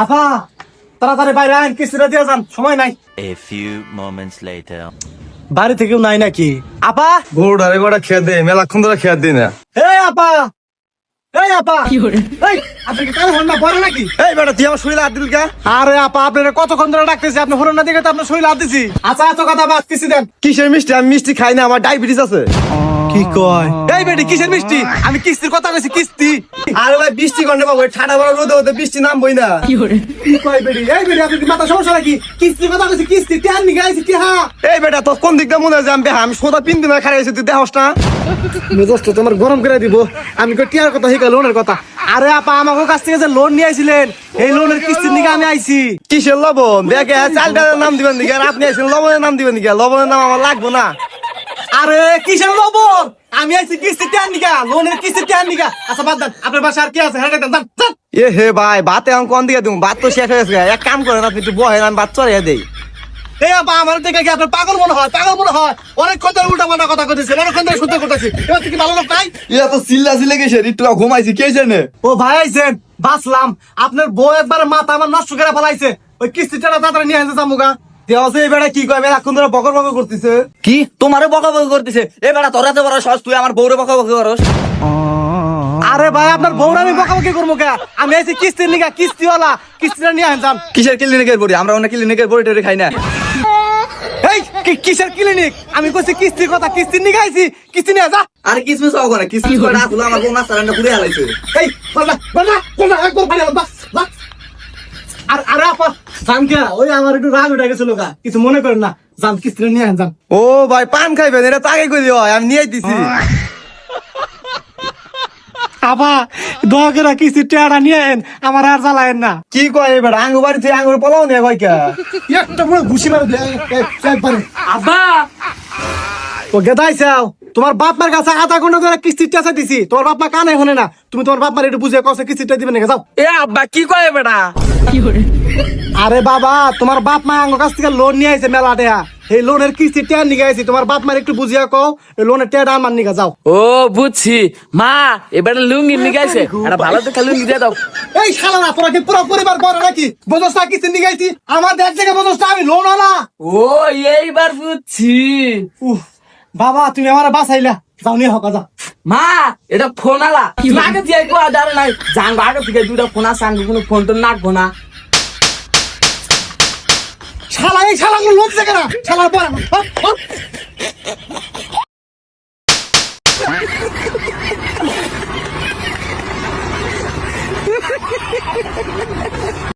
আপা তাড়াতাড়ি বাইরে আইন, কিস্তিটা দিয়ে যান, সময় নাই। A few moments later. বাড়ি থেকেও নাই নাকি? আপা, গরুটারে গোটা খেয়ে দে, মেলাক্ষণ ধরে খেয়ে দিই না। এই আপা, এই আপা, এই আপনি কি কানে হন না, বড় নাকি? এই বেটা তুই আমার শরীরে হাত দিল কে? আরে আপা, আপনারা কতক্ষণ ধরে ডাকতেছি, আপনি হলেন না দেখে তো আপনার শরীর হাত দিছি। আচ্ছা এত কথা বাদ, কিস্তি দেন। কিসের মিষ্টি? আমি মিষ্টি খাই না, আমার ডায়াবেটিস আছে। কি কয়? এই বেটি কিসের মিষ্টি? আমি কিস্তির কথা কইছি, কিস্তি। আরে ভাই বৃষ্টি কন্যা বাবু, ঠাডা বড় রোদে হতে বৃষ্টি নামবই না। কি কয় বেটি? এই বেটি আপনি কি মাথা সমস্যা নাকি? কিস্তির কথা কইছি, কিস্তি টেন নিয়ে আইছি কি? হ্যাঁ এই বেটা তোর কোন দিকটা মনে হয় যে আমি বেহা? আমি সোদা পিন দিন খারাই আছি, তুই দেহস না? মেজাজটা তোমার গরম করে দিব। আমি কই টিয়ার কথা হিকা, লোনের কথা। আরে আপা, আমাকে কাছ থেকে যে লোন নিয়ে আইছিলেন, এই লোনের কিস্তির নিকে আমি আইছি। কিসের লবণ? দেখে চালটার নাম দিবেন দিকে, আর আপনি আইছেন লবণের নাম দিবেন দিকে। লবণের নাম আমার লাগবো না। আরে কিসের লবণ? আমি আইছি কিস্তি টেন নিকা, লোনের কিস্তি টেন নিকা। আচ্ছা বাদ দেন, আপনার বাসা আর কি আছে? হ্যাঁ দেন, দেন। এ হে ভাই, ভাতে আমি কোন দিকে দিব? ভাত তো শেষ হয়ে গেছে। এক কাম করেন, আপনি একটু বহেন, আমি ভাত চড়িয়ে দেই। এই আপা, আমার দেখে কি আপনার পাগল মনে হয়? পাগল মনে হয়? অনেকক্ষণ ধরে উল্টা পাল্টা কথা কইতেছেন, অনেকক্ষণ ধরে শুনতে করতেছি। এবার কি ভালো লোক নাই? ইয়া তো চিল্লা চিল্লা গেছে, একটু ঘুমাইছি, কে জানে? ও ভাই আইছেন, বাঁচলাম। আপনার বউ একবার মাথা আমার নষ্ট করে ফেলাইছে। ওই কিস্তিটা তাড়াতাড়ি নিয়ে আসতে চামুগা। দেওয়াছে এই বেটা কি কয়? এখন ধরে বকর বকর করতেছে। কি তোমারে বকাবকি করতেছে? এ বেটা তোরা তো বড় সস, তুই আমার বউরে বকাবকি করস? আরে ভাই, আপনার বউরা আমি বকাবকি করবো কে? আমি আইছি কিস্তির নিকা, কিস্তিওয়ালা, কিস্তিটা নিয়ে আনতাম। কিসের ক্লিনিকের বড়ি? আমরা অনেক ক্লিনিকের বড়ি টড়ি খাই না। এই কিসের ক্লিনিক? আমি কইছি কিস্তির কথা, কিস্তির নিকা আইছি, কিস্তি নিয়ে যা। আরে কিসমিস হও করে, কিসমিস করে না তুলো, আমার বউ মাছ রান্না করে হালাইছে। এই বলনা বলনা বলনা, একবার বাইরে বাস বাস। আর আরে আপা জান কে, ওই আমার একটু রাগ উঠে গেছিল গা, কিছু মনে করেন না, জান কিস্তিটা নিয়ে আনতাম। ও ভাই পান খাইবেন? এটা তাকে কই দিও, আমি নিয়ে দিছি। আপা দয়া করে কিস্তির টাকাটা নিয়ে আন, আমার আর জ্বালায়েন না। কি কয় এই বেটা? আঙ্গুর বাড়ি থেকে আঙ্গুর পোলাও নিয়ে কয় কে? একটা পুরো ঘুষি মারে দে একবারে। আব্বা ও গেদাইছাও, তোমার বাপ মার কাছে আধা ঘন্টা ধরে কিস্তির টাকা দিছি, তোমার বাপ মা কানে শুনে না। তুমি তোমার বাপ মার একটু বুঝে কসে কিস্তিটা দিবেন না, যাও। এ আব্বা কি কয় বেটা? আরে বাবা, তোমার বাপ মা আমার কাছ থেকে লোন নিয়ে আইছে মেলা টাকা, এই লোনের কিস্তি টাকা নিয়ে আইছি। তোমার বাপ মার একটু বুঝিয়া কও, এই লোনের টাকা আমার নিয়ে যাও। ও বুঝছি মা, এবারে লুঙ্গি নিগাইছে, একটা ভালো দেখে লুঙ্গি দিয়ে দাও। এই শালা না, তোরা কি পুরো পরিবার বড় নাকি? বোঝস না কিস্তি নিয়ে আইছি? আমার দেখ থেকে বোঝস না আমি লোন আলা? ও এইবার বুঝছি। উফ বাবা, তুমি আমার বাঁচাইলা, যাও নিয়ে হকা যাও। মা এটা ফোন আলা আগে দিয়ে কোয়া দাঁড়ে নাই, জানবো আগে থেকে দুটা ফোন আছে, আনবো কোনো ফোন তো নাকবো না। শালা এই শালা লোন থেকে না, শালার পর